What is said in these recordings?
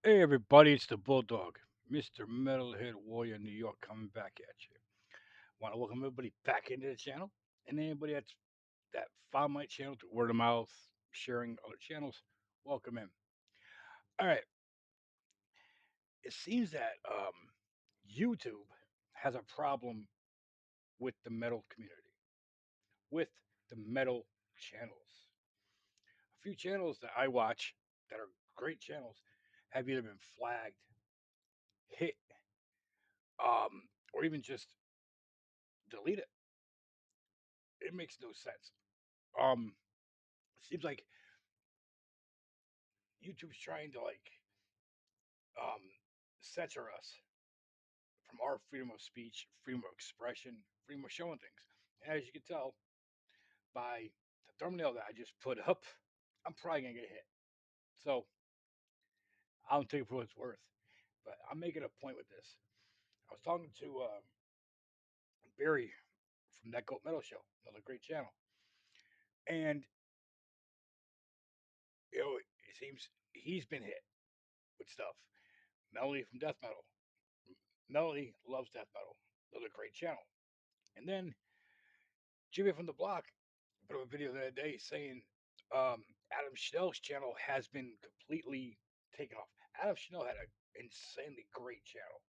Hey everybody, it's the Bulldog, Mr. Metalhead Warrior New York coming back at you. Want to welcome everybody back into the channel, and anybody that found my channel through word of mouth, sharing other channels, welcome in. All right, it seems that YouTube has a problem with the metal community, with the metal channels. A few channels that I watch that are great channels have either been flagged, hit, or even just deleted. It makes no sense. Um, seems like YouTube's trying to um censor us from our freedom of speech, freedom of expression, freedom of showing things. And as you can tell by the thumbnail that I just put up, I'm probably gonna get hit. So I don't take it for what it's worth. But I'm making a point with this. I was talking to Barry from that Goat Metal Show, another great channel, and it seems he's been hit with stuff. Melody from Death Metal. Melody loves Death Metal. Another great channel. And then Jimmy from the Block put up a video the other day saying Adam Schnell's channel has been completely taken off. Adam Schnell had an insanely great channel.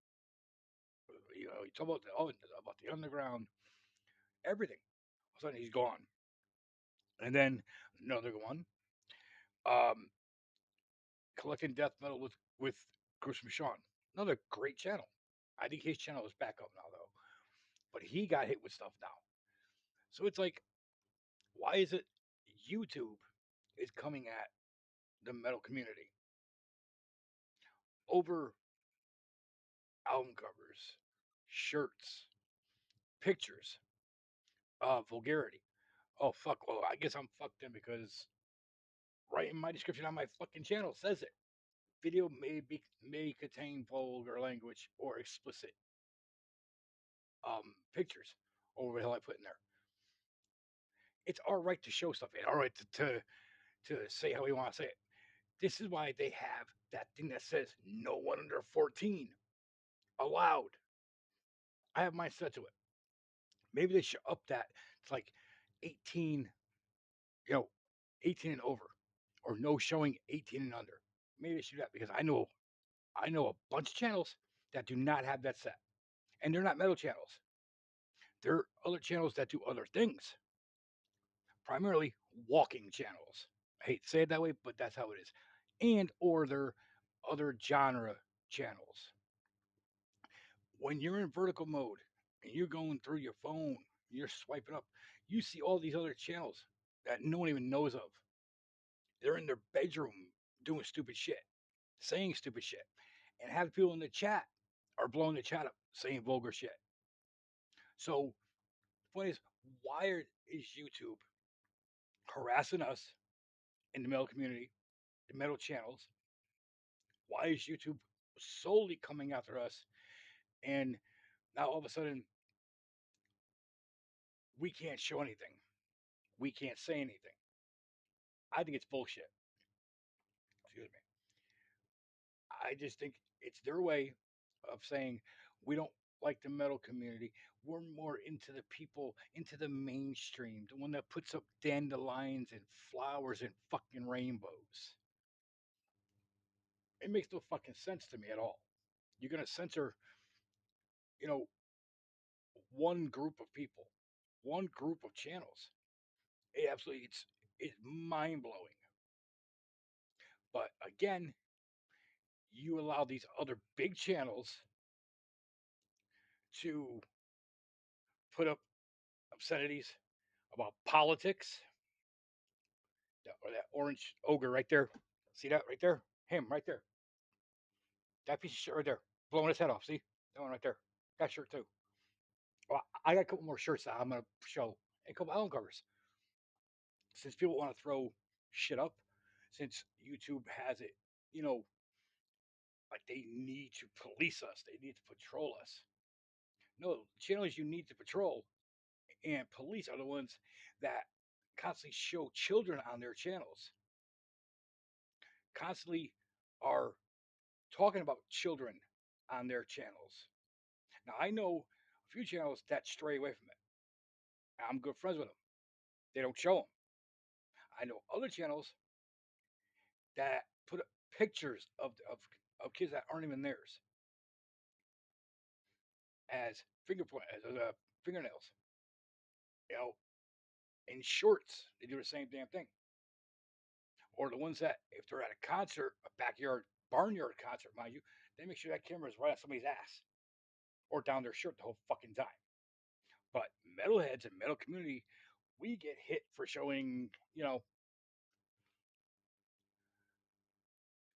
He talked about about the underground, everything. All of a sudden, he's gone. And then another one, um, collecting death metal with Gruesome Sean. Another great channel. I think his channel is back up now though, but he got hit with stuff now. So it's like, why is it YouTube is coming at the metal community over album covers, shirts, pictures, vulgarity? Oh fuck! Well, I guess I'm fucked in because right in my description on my fucking channel says it. Video may contain vulgar language or explicit pictures, or what the hell I put in there. It's our right to show stuff. It's our right to say how we want to say it. This is why they have that thing that says no one under 14 allowed. I have mine set to it. Maybe they should up that to like 18, you know, 18 and over, or no showing 18 and under. Maybe they should do that because I know a bunch of channels that do not have that set, and they're not metal channels. They're other channels that do other things, primarily walking channels. I hate to say it that way, but that's how it is. And or they're other genre channels. When you're in vertical mode and you're going through your phone, you're swiping up, you see all these other channels that no one even knows of. They're in their bedroom doing stupid shit, saying stupid shit, and have people in the chat are blowing the chat up, saying vulgar shit. So the point is, is YouTube harassing us in the metal community, the metal channels? Why is YouTube solely coming after us? And now all of a sudden, we can't show anything. We can't say anything. I think it's bullshit. Excuse me. I just think it's their way of saying we don't like the metal community. We're more into the people, into the mainstream, the one that puts up dandelions and flowers and fucking rainbows. It makes no fucking sense to me at all. You're gonna censor, you know, one group of people, one group of channels. It's mind blowing. But again, you allow these other big channels to put up obscenities about politics, or that orange ogre right there. See that right there? Him right there. That piece of shit right there. Blowing his head off. See? That one right there. That shirt too. Well, I got a couple more shirts that I'm going to show. And a couple album covers. Since people want to throw shit up, since YouTube has it, you know, like they need to police us, they need to patrol us. No, channels you need to patrol and police are the ones that constantly show children on their channels, constantly are talking about children on their channels. Now I know a few channels that stray away from it. I'm good friends with them. They don't show them. I know other channels that put up pictures of kids that aren't even theirs as fingernails. You know, in shorts, they do the same damn thing. Or the ones that, if they're at a concert, a backyard, barnyard concert, mind you, they make sure that camera is right on somebody's ass or down their shirt the whole fucking time. But metalheads and metal community, we get hit for showing,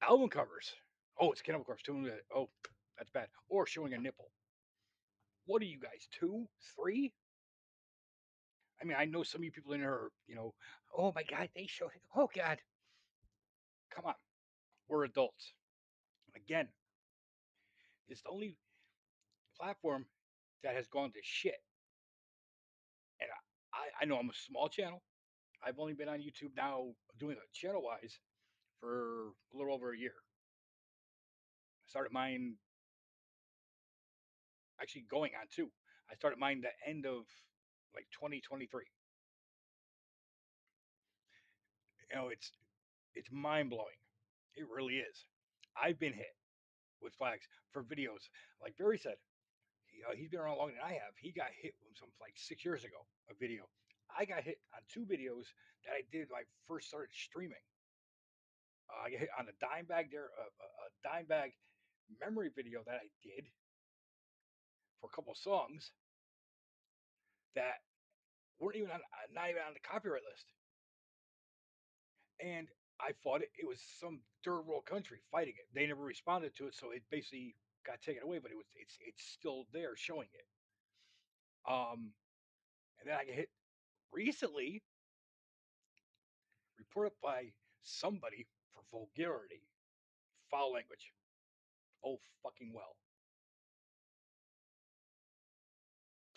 album covers. Oh, it's Cannibal Corpse. Oh, that's bad. Or showing a nipple. What are you guys, 2, 3? I mean, I know some of you people in here are, oh my God, they showed it. Oh God. Come on. We're adults. Again, it's the only platform that has gone to shit. And I know I'm a small channel. I've only been on YouTube now doing it channel wise for a little over a year. I started mine actually going on 2. I started mine the end of like 2023. It's mind blowing. It really is. I've been hit with flags for videos. Like Barry said, he's been around longer than I have. He got hit with something like 6 years ago, a video. I got hit on 2 videos that I did when I first started streaming. I got hit on a dime bag there, a dime bag memory video that I did for a couple of songs that weren't even on, not even on the copyright list. And I fought it. It was some third world country fighting it. They never responded to it, so it basically got taken away. But it's still there showing it. And then I get hit recently, reported by somebody for vulgarity, foul language. Oh fucking well.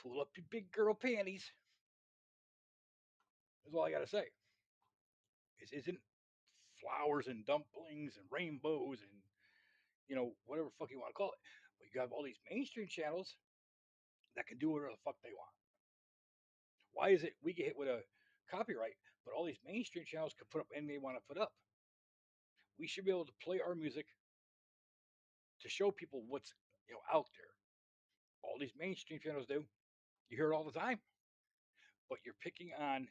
Pull up your big girl panties. That's all I gotta say. This isn't flowers and dumplings and rainbows and whatever fuck you want to call it. But you have all these mainstream channels that can do whatever the fuck they want. Why is it we get hit with a copyright, but all these mainstream channels can put up anything they want to put up? We should be able to play our music to show people what's out there. All these mainstream channels do. You hear it all the time. But you're picking on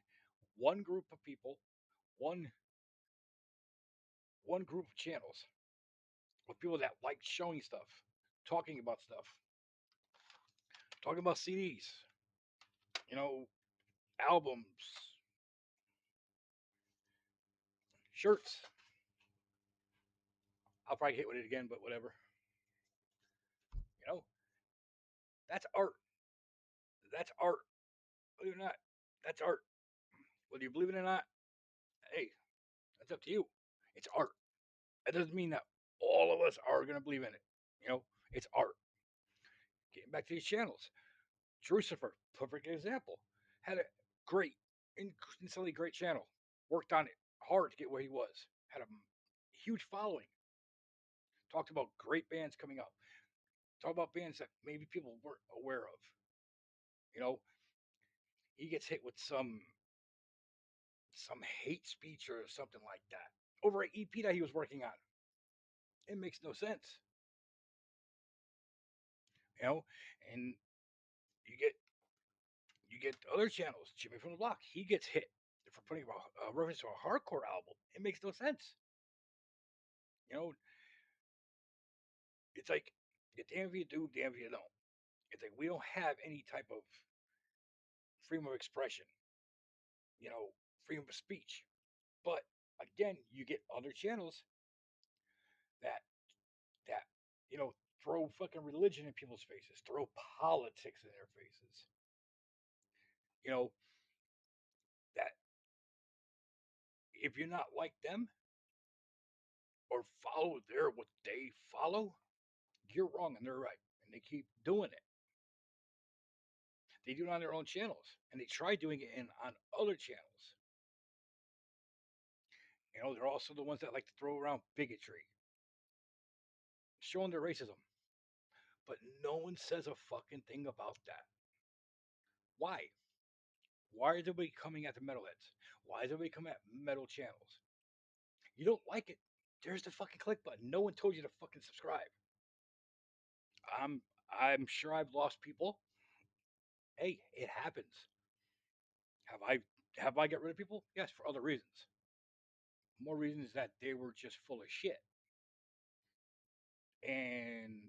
one group of people, one one group of channels of people that like showing stuff, talking about stuff, talking about CDs, you know, albums, shirts. I'll probably hit with it again, but whatever. You know, that's art. That's art. Believe it or not, that's art. Whether you believe it or not, hey, that's up to you. It's art. That doesn't mean that all of us are going to believe in it. It's art. Getting back to these channels, Drucifer, perfect example, had a great, instantly great channel. Worked on it hard to get where he was. Had a huge following. Talked about great bands coming up. Talked about bands that maybe people weren't aware of. You know, he gets hit with some hate speech or something like that over an EP that he was working on. It makes no sense. You know, and you get other channels. Jimmy from the Block, he gets hit for putting a reference to a hardcore album. It makes no sense. You know, it's like, damn if you do, damn if you don't. It's like we don't have any type of freedom of expression, freedom of speech. But again, you get other channels that that throw fucking religion in people's faces, throw politics in their faces. You know that if you're not like them or follow what they follow, you're wrong and they're right, and they keep doing it. They do it on their own channels, and they try doing it on other channels. They're also the ones that like to throw around bigotry. showing their racism. But no one says a fucking thing about that. Why? Why is everybody coming at the metalheads? Why is everybody coming at metal channels? You don't like it? There's the fucking click button. No one told you to fucking subscribe. I'm I'm sure I've lost people. Hey, it happens. Have I got rid of people? Yes, for other reasons. More reasons that they were just full of shit. And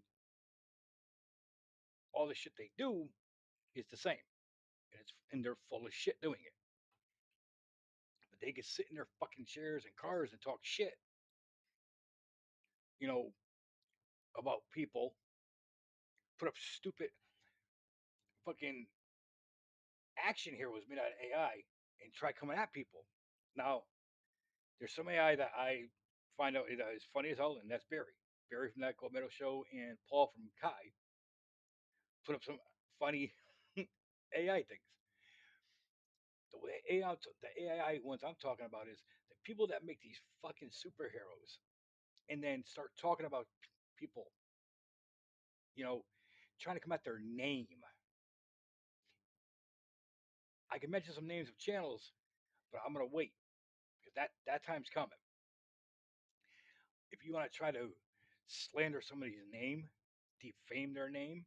all the shit they do is the same. And they're full of shit doing it. But they can sit in their fucking chairs and cars and talk shit, you know, about people, put up stupid fucking action heroes made out of AI and try coming at people. Now, there's some AI that I find out is funny as hell, and that's Barry. Barry from that Gold Medal show and Paul from Kai put up some funny AI things. The AI ones I'm talking about is the people that make these fucking superheroes and then start talking about people, you know, trying to come at their name. I can mention some names of channels, but I'm gonna wait because that time's coming. If you want to try to slander somebody's name, defame their name,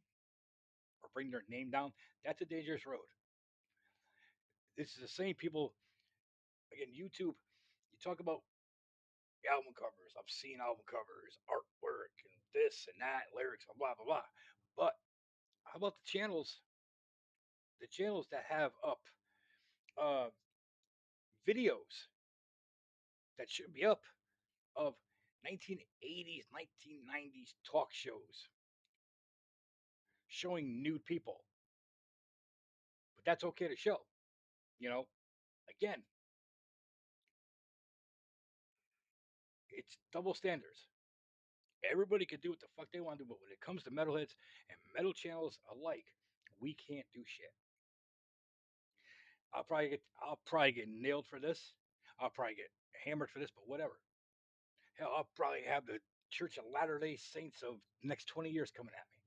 or bring their name down, that's a dangerous road. This is the same people. Again, YouTube. You talk about album covers, obscene album covers, artwork, and this and that, lyrics, and blah blah blah. But how about the channels? The channels that have up uh, videos that should be up of 1980s, 1990s talk shows showing nude people. But that's okay to show, you know. Again, it's double standards. Everybody can do what the fuck they want to do, but when it comes to metalheads and metal channels alike, we can't do shit. I'll probably get nailed for this. I'll probably get hammered for this, but whatever. Hell, I'll probably have the Church of Latter Day Saints of the next 20 years coming at me.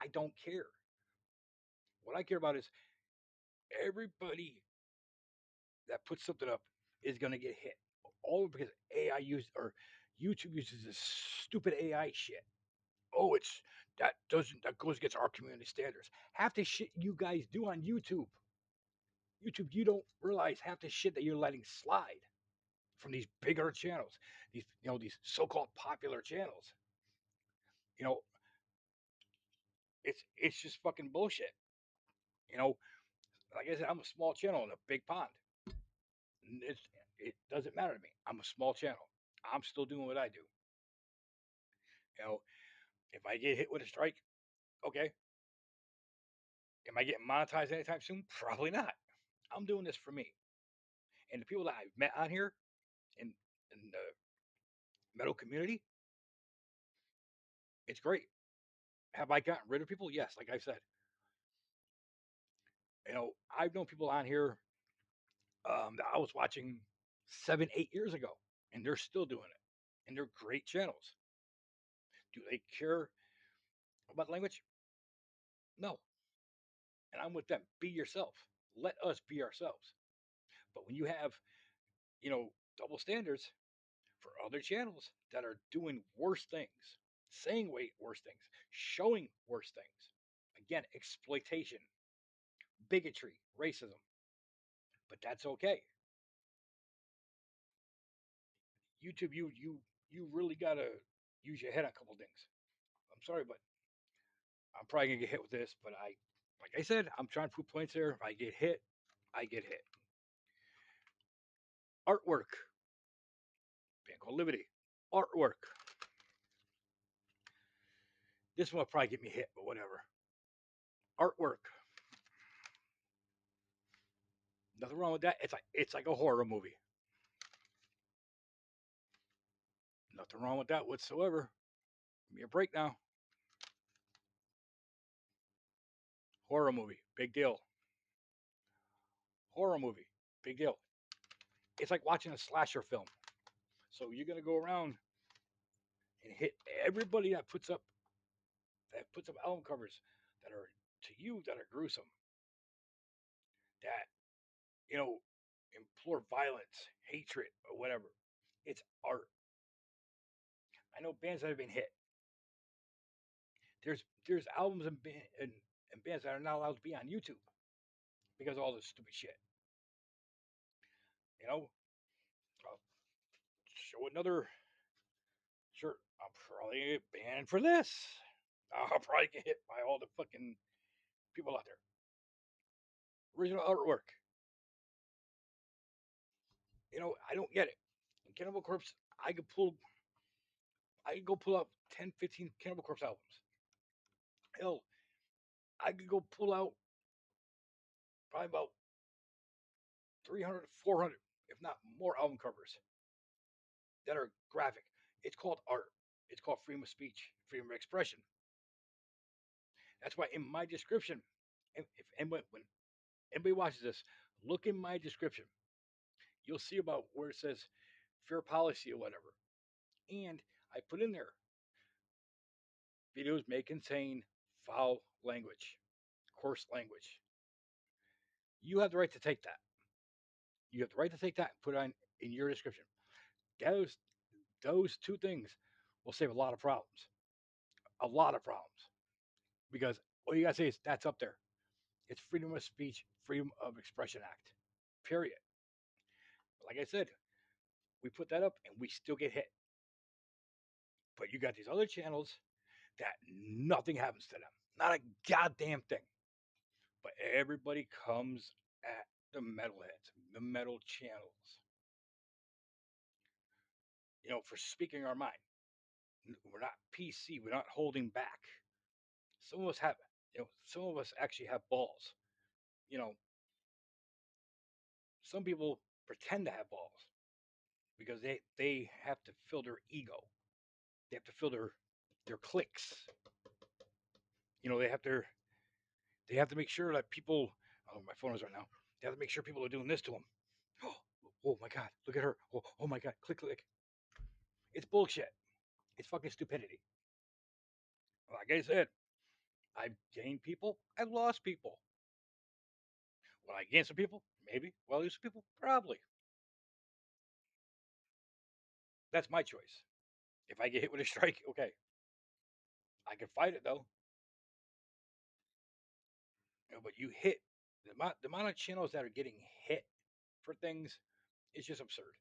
I don't care. What I care about is everybody that puts something up is gonna get hit. All because AI used or YouTube uses this stupid AI shit. Oh, that goes against our community standards. Half the shit you guys do on YouTube, you don't realize half the shit that you're letting slide from these bigger channels, these so-called popular channels. You know, it's just fucking bullshit. You know, like I said, I'm a small channel in a big pond. It's, it doesn't matter to me. I'm a small channel. I'm still doing what I do. You know, if I get hit with a strike, okay. Am I getting monetized anytime soon? Probably not. I'm doing this for me. And the people that I've met on here in the metal community, it's great. Have I gotten rid of people? Yes, like I said. I've known people on here that I was watching 7, 8 years ago, and they're still doing it. And they're great channels. Do they care about language? No. And I'm with them. Be yourself. Let us be ourselves. But when you have, double standards for other channels that are doing worse things, saying way worse things, showing worse things, again, exploitation, bigotry, racism. But that's okay. YouTube, you really gotta use your head on a couple things. I'm sorry, but I'm probably gonna get hit with this. But like I said, I'm trying to put points there. If I get hit, I get hit. Artwork, band called Liberty. Artwork. This one will probably get me hit, but whatever. Artwork. Nothing wrong with that. It's like a horror movie. Nothing wrong with that whatsoever. Give me a break now. Horror movie, big deal. Horror movie, big deal. It's like watching a slasher film. So you're gonna go around and hit everybody that puts up album covers that are to you that are gruesome, that you know implore violence, hatred, or whatever. It's art. I know bands that have been hit. There's albums and bands that are not allowed to be on YouTube because of all this stupid shit. You know, I'll show another shirt. I'm probably get banned for this. I'll probably get hit by all the fucking people out there. Original artwork. I don't get it. Cannibal Corpse, I could pull I could go pull up 10, 15 Cannibal Corpse albums. Hell, I could go pull out probably about 300, 400, if not more album covers that are graphic. It's called art. It's called freedom of speech, freedom of expression. That's why in my description, when anybody watches this, look in my description. You'll see about where it says fair policy or whatever. And I put in there videos may contain foul language, coarse language. You have the right to take that. You have the right to take that and put it on in your description. Those those two things will save a lot of problems. A lot of problems. Because all you gotta say is that's up there. It's freedom of speech, freedom of expression act. Period. Like I said, we put that up and we still get hit. But you got these other channels that nothing happens to them. Not a goddamn thing. But everybody comes at the metalheads, the metal channels. For speaking our mind. We're not PC. We're not holding back. Some of us have, some of us actually have balls. You know, some people pretend to have balls because they have to fill their ego. They have to fill their clicks. They have to make sure that people. Oh, my phone is right now. They have to make sure people are doing this to them. Oh my god, look at her. Oh my god, click click. It's bullshit. It's fucking stupidity. Like I said, I've gained people. I've lost people. Will I gain some people? Maybe. Will I lose some people? Probably. That's my choice. If I get hit with a strike, okay. I can fight it though. But you hit the amount of channels that are getting hit for things is just absurd.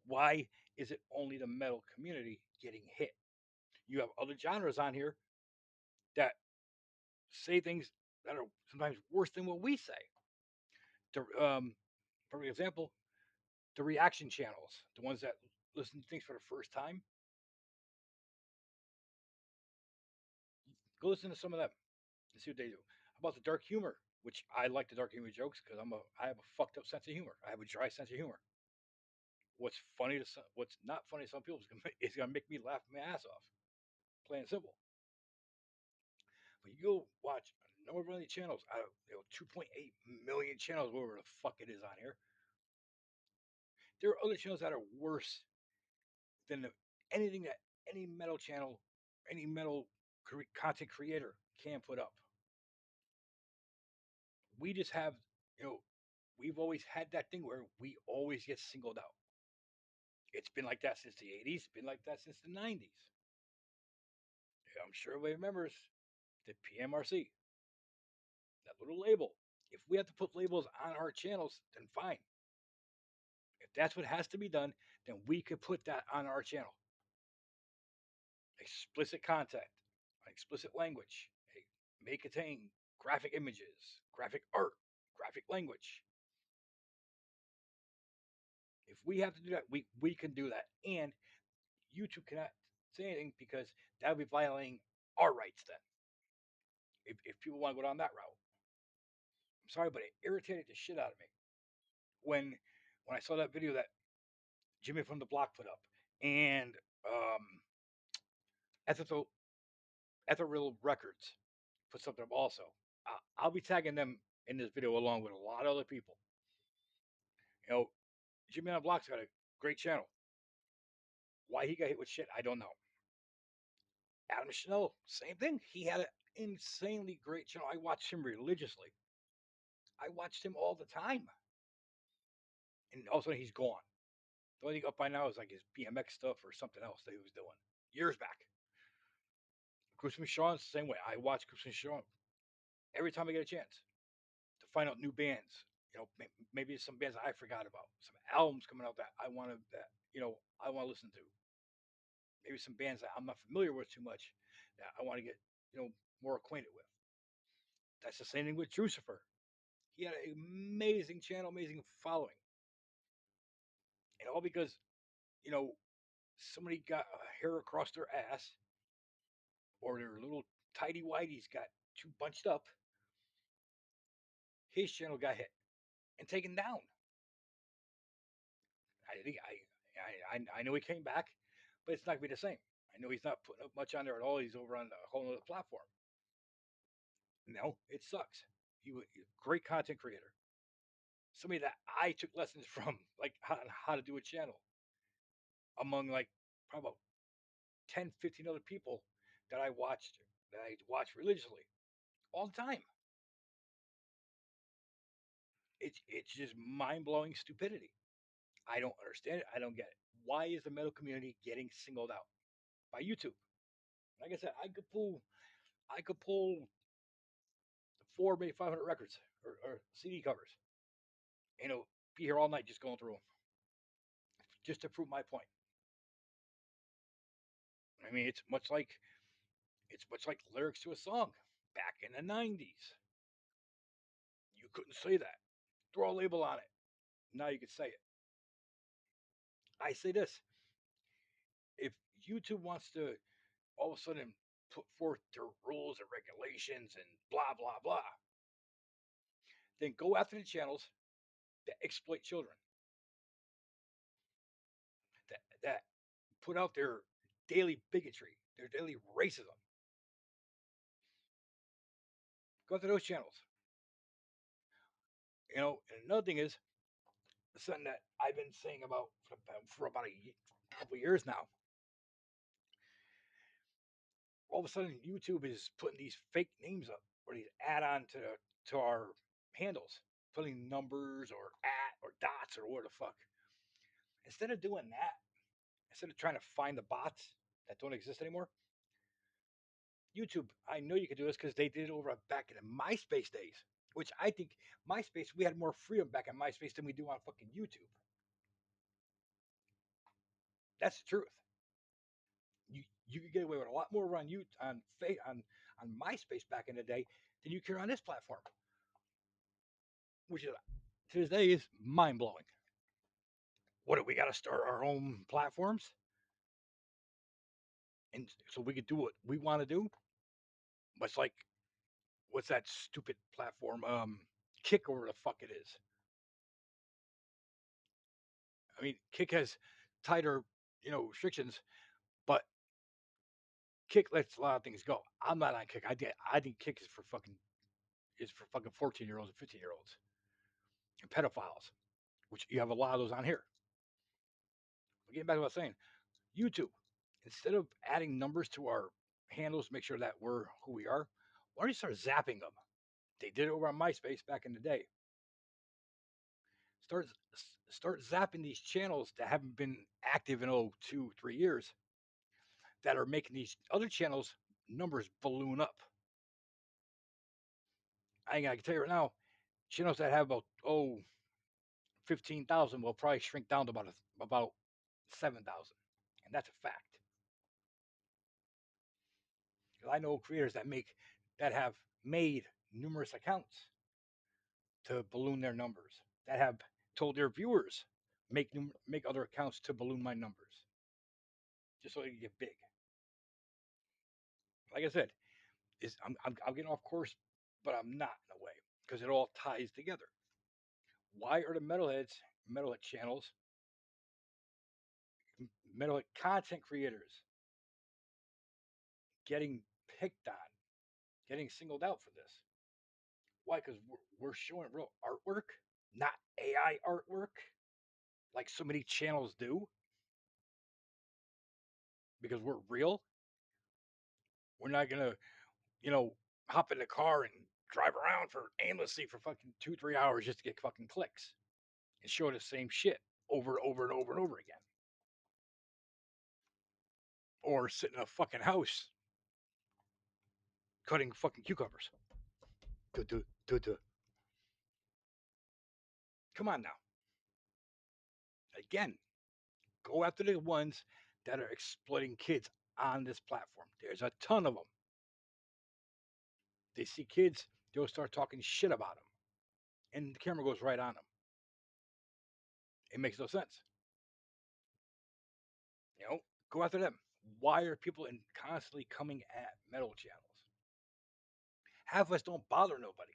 Why is it only the metal community getting hit? You have other genres on here that say things that are sometimes worse than what we say. For example, the reaction channels, the ones that listen to things for the first time, go listen to some of them and see what they do. How about the dark humor, which I like the dark humor jokes because I have a fucked up sense of humor. I have a dry sense of humor. What's not funny to some people is gonna make me laugh my ass off. Plain and simple. But you go watch a number of other channels out of 2.8 million channels, whatever the fuck it is on here. There are other channels that are worse than anything that any metal channel, any metal content creator can put up. We just have, you know, we've always had that thing where we always get singled out. It's been like that since the 80s, been like that since the 90s. I'm sure everybody remembers the PMRC, that little label. If we have to put labels on our channels, then fine. If that's what has to be done, then we could put that on our channel. Explicit content, explicit language, may contain graphic images, graphic art, graphic language. If we have to do that, we can do that. And YouTube cannot say anything because that would be violating our rights then. If people want to go down that route. I'm sorry, but it irritated the shit out of me when I saw that video that Jimmy from the Block put up and Ethical Ethereal Records put something up also. I'll be tagging them in this video along with a lot of other people. You know, Jimmy on the Block's got a great channel. Why he got hit with shit, I don't know. Adam Chanel, same thing. He had an insanely great channel. I watched him religiously. I watched him all the time. And all of a sudden he's gone. The only thing up by now is like his BMX stuff or something else that he was doing years back. Gruesome Sean's the same way. I watch Gruesome Sean every time I get a chance to find out new bands. You know, maybe some bands I forgot about, some albums coming out that I want to I want to listen to. Maybe some bands that I'm not familiar with too much that I want to get more acquainted with. That's the same thing with Drucifer. He had an amazing channel, amazing following, and all because you know somebody got a hair across their ass or their little tidy whities got too bunched up. His channel got hit and taken down. I think I know he came back, but it's not gonna be the same. I know he's not putting up much on there at all. He's over on a whole other platform. No, it sucks. He was a great content creator. Somebody that I took lessons from, like how to do a channel, among like probably about 10, 15 other people that I watched religiously all the time. It's just mind blowing stupidity. I don't understand it. I don't get it. Why is the metal community getting singled out by YouTube? Like I said, I could pull four, maybe 500 records or CD covers. Be here all night just going through them, just to prove my point. I mean, it's much like lyrics to a song back in the '90s. You couldn't say that. Throw a label on it. Now you can say it. I say this: if YouTube wants to all of a sudden put forth their rules and regulations and blah blah blah, then go after the channels that exploit children, that put out their daily bigotry, their daily racism. Go to those channels. And another thing is something that I've been saying about for about a couple of years now. All of a sudden, YouTube is putting these fake names up or these add on to our handles, putting numbers or at or dots or what the fuck. Instead of doing that, instead of trying to find the bots that don't exist anymore, YouTube, I know you could do this because they did it over back in the MySpace days, which I think MySpace, we had more freedom back in MySpace than we do on fucking YouTube. That's the truth. You could get away with a lot more on you on MySpace back in the day than you could on this platform, which is to this day is mind blowing. What do we got to start our own platforms, and so we could do what we want to do? Much like what's that stupid platform? Kick, or the fuck it is. I mean, Kick has tighter, restrictions, but Kick lets a lot of things go. I'm not on Kick. I think Kick is for fucking 14-year-olds and 15-year-olds and pedophiles, which you have a lot of those on here. But getting back to what I was saying, YouTube, instead of adding numbers to our handles, make sure that we're who we are, why don't you start zapping them? They did it over on MySpace back in the day. Start start zapping these channels that haven't been active in 2-3 years, that are making these other channels numbers balloon up. I can tell you right now, channels that have about 15,000 will probably shrink down to about 7,000, and that's a fact. I know creators that have made numerous accounts to balloon their numbers, that have told their viewers make other accounts to balloon my numbers, just so they can get big. Like I said, I'm getting off course, but I'm not in a way because it all ties together. Why are the metalhead channels, metalhead content creators getting picked on, getting singled out for this? Why? Because we're showing real artwork, not AI artwork, like so many channels do. because we're real. We're not gonna, you know, hop in the car and drive around for aimlessly for fucking 2, 3 hours just to get fucking clicks and show the same shit over and over and over and over again. Or sit in a fucking house cutting fucking cucumbers. Duh, duh, duh, duh. Come on now. Again, go after the ones that are exploiting kids on this platform. There's a ton of them. They see kids, they'll start talking shit about them, and the camera goes right on them. It makes no sense. You know, go after them. Why are people constantly coming at metal channels? Half of us don't bother nobody.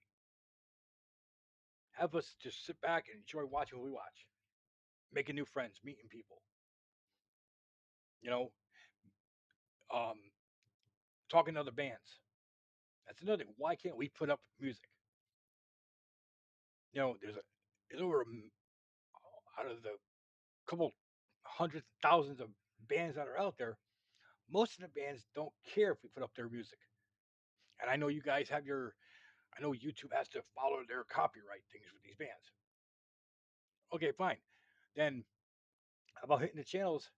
Half of us just sit back and enjoy watching what we watch, making new friends, meeting people. You know, um, talking to other bands. That's another thing. Why can't we put up music? You know, there's over out of the couple hundreds, thousands of bands that are out there. Most of the bands don't care if we put up their music. And I know you guys have your. I know YouTube has to follow their copyright things with these bands. Okay, fine. Then how about hitting the channels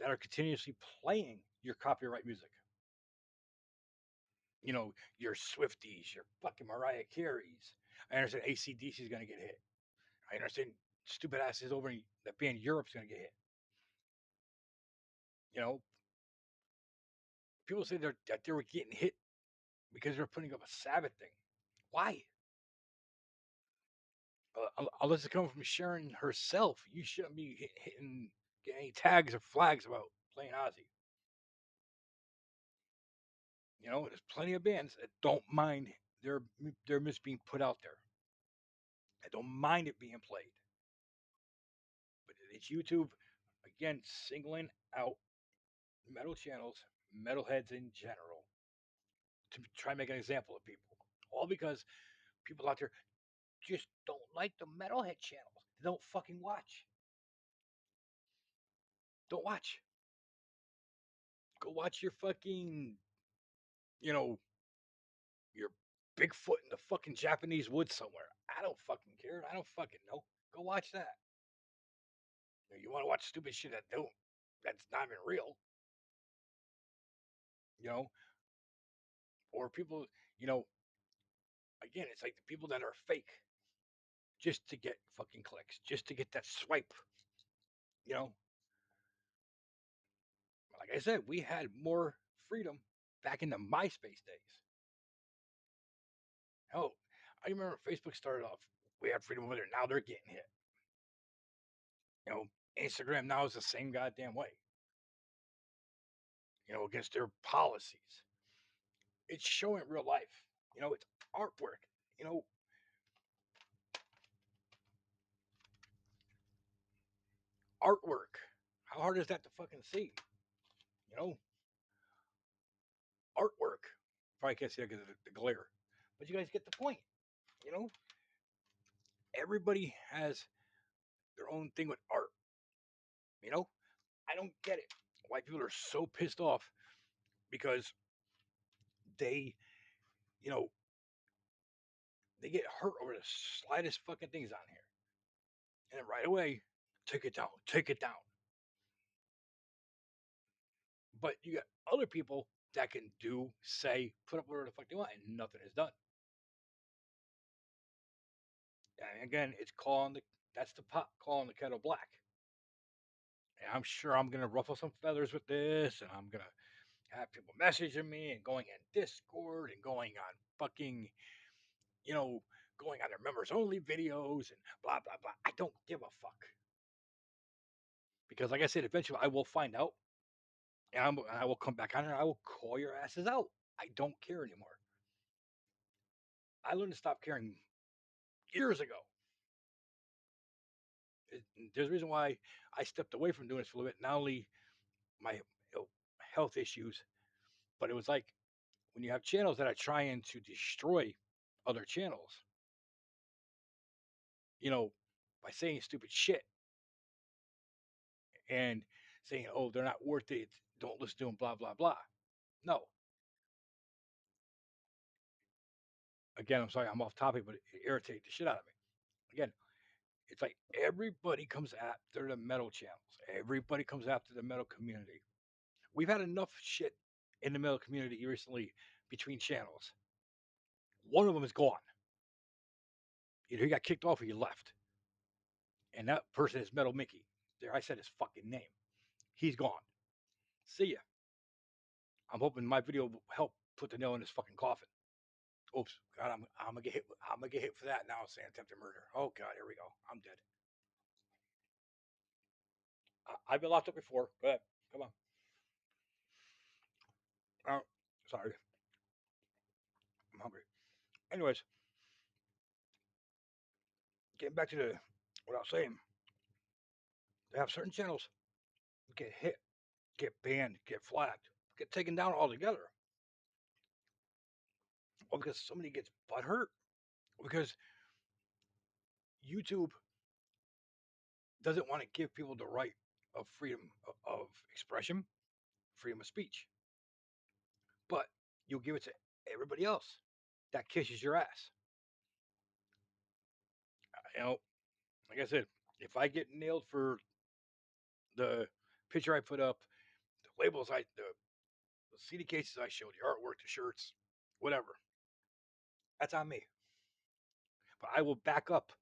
that are continuously playing your copyright music? You know, your Swifties, your fucking Mariah Careys. I understand ACDC is going to get hit. I understand stupid asses over in the band Europe's going to get hit. You know, people say that they were getting hit because they're putting up a Sabbath thing. Why? Unless it's coming from Sharon herself, you shouldn't be hitting getting any tags or flags about playing Ozzy. You know, there's plenty of bands that don't mind their music being put out there. I don't mind it being played. But it's YouTube again singling out metal channels, metalheads in general, to try and make an example of people. All because people out there just don't like the metalhead channels. They don't fucking watch. Don't watch. Go watch your fucking, you know, your Bigfoot in the fucking Japanese woods somewhere. I don't fucking care. I don't fucking know. Go watch that. You want to watch stupid shit that's not even real, you know, or people, you know, again, it's like the people that are fake just to get fucking clicks, just to get that swipe, you know. Like I said, we had more freedom back in the MySpace days. Hell, I remember Facebook started off, we had freedom over there. Now they're getting hit. You know, Instagram now is the same goddamn way, you know, against their policies. It's showing real life. You know, it's artwork. You know, artwork. How hard is that to fucking see? You know, artwork. Probably can't see that because of the glare, but you guys get the point. You know, everybody has their own thing with art. You know, I don't get it. Why people are so pissed off because they, you know, they get hurt over the slightest fucking things on here, and then right away, take it down, take it down. But you got other people that can do, say, put up whatever the fuck they want, and nothing is done. And again, it's calling that's the pot calling the kettle black. And I'm sure I'm gonna ruffle some feathers with this, and I'm gonna have people messaging me and going in Discord and going on fucking, you know, going on their members only videos and blah blah blah. I don't give a fuck because, like I said, eventually I will find out, and I will come back on and I will call your asses out. I don't care anymore. I learned to stop caring years ago. There's a reason why I stepped away from doing this for a little bit. Not only my health issues, but it was like when you have channels that are trying to destroy other channels, you know, by saying stupid shit and saying, "Oh, they're not worth it. don't listen to them, blah, blah, blah. No. Again, I'm sorry, I'm off topic, but it irritates the shit out of me. Again, it's like everybody comes after the metal channels. Everybody comes after the metal community. We've had enough shit in the metal community recently between channels. One of them is gone. Either he got kicked off or he left. And that person is Metal Mickey. There, I said his fucking name. He's gone. See ya. I'm hoping my video will help put the nail in his fucking coffin. Oops, God, I'm gonna get hit. I'm gonna get hit for that now. Saying attempted murder. Oh God, here we go. I'm dead. I've been locked up before. Go ahead. Come on. Oh, sorry. I'm hungry. Anyways, getting back to what I was saying. They have certain channels get hit, get banned, get flagged, get taken down altogether. Or because somebody gets butthurt. Because YouTube doesn't want to give people the right of freedom of expression, freedom of speech. But you'll give it to everybody else that kisses your ass. You know, like I said, if I get nailed for the picture I put up, the labels the CD cases I showed, the artwork, the shirts, whatever, that's on me. But I will back up.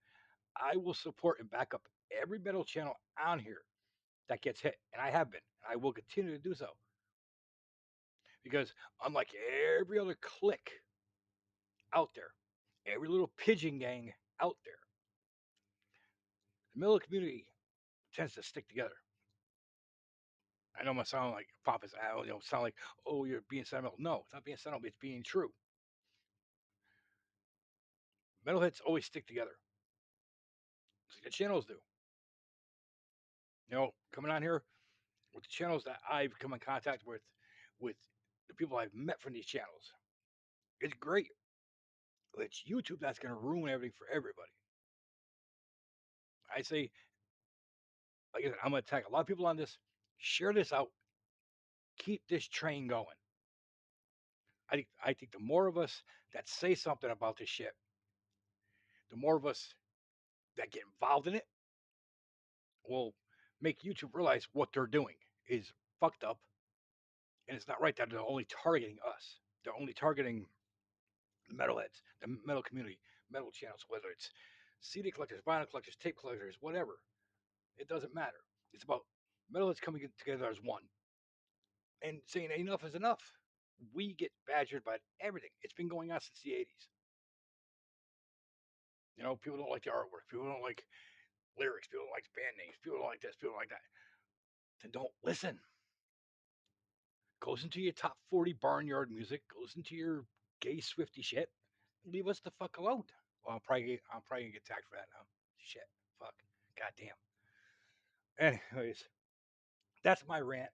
I will support and back up every metal channel on here that gets hit, and I have been, and I will continue to do so. Because unlike every other clique out there, every little pigeon gang out there, the metal community tends to stick together. I know I sound like pompous. I don't sound like, oh, you're being sentimental. No, it's not being sentimental. It's being true. Metalheads always stick together. See, the channels do. Coming on here with the channels that I've come in contact with the people I've met from these channels, it's great. It's YouTube that's going to ruin everything for everybody. I say, like I said, I'm going to tag a lot of people on this. Share this out. Keep this train going. I think the more of us that say something about this shit, the more of us that get involved in it will make YouTube realize what they're doing is fucked up, and it's not right that they're only targeting us. They're only targeting metalheads, the metal community, metal channels, whether it's CD collectors, vinyl collectors, tape collectors, whatever. It doesn't matter. It's about metalheads coming together as one and saying enough is enough. We get badgered by everything. It's been going on since the 80s. People don't like the artwork. People don't like lyrics. People don't like band names. People don't like this. People don't like that. Then don't listen. Go listen to your top 40 barnyard music. Go listen to your gay Swifty shit. Leave us the fuck alone. Well, I'm probably gonna get tagged for that now. Shit. Fuck. Goddamn. Anyways, that's my rant.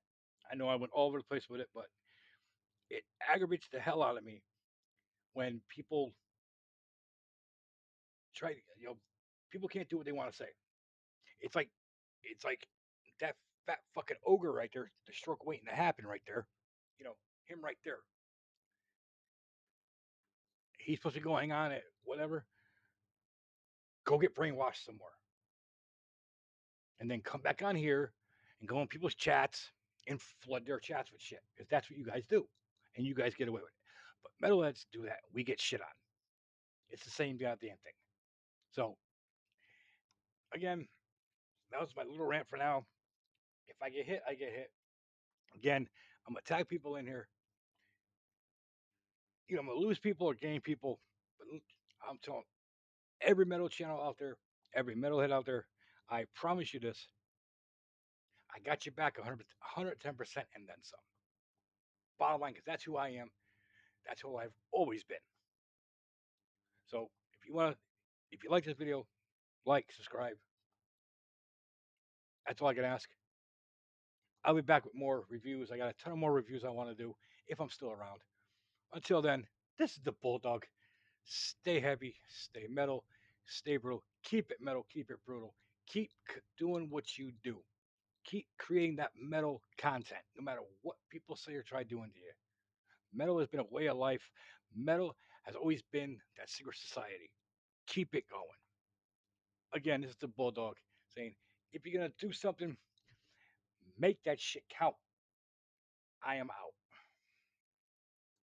I know I went all over the place with it, but it aggravates the hell out of me when people try to, people can't do what they want to say. It's like, it's like that fat fucking ogre right there, the stroke waiting to happen right there. You know, him right there. He's supposed to be going on it, whatever. Go get brainwashed some more. And then come back on here and go on people's chats and flood their chats with shit. Because that's what you guys do. And you guys get away with it. But metalheads do that. We get shit on. It's the same goddamn thing. So, again, that was my little rant for now. If I get hit, I get hit. Again, I'm going to tag people in here. I'm going to lose people or gain people. But I'm telling every metal channel out there, every metalhead out there, I promise you this. I got you back 110% and then some. Bottom line, because that's who I am. That's who I've always been. So if you like this video, like, subscribe. That's all I can ask. I'll be back with more reviews. I got a ton of more reviews I want to do if I'm still around. Until then, this is the Bulldog. Stay heavy, stay metal, stay brutal. Keep it metal, keep it brutal. Keep doing what you do. Keep creating that metal content, no matter what people say or try doing to you. Metal has been a way of life. Metal has always been that secret society. Keep it going. Again, this is the Bulldog saying, if you're going to do something, make that shit count. I am out.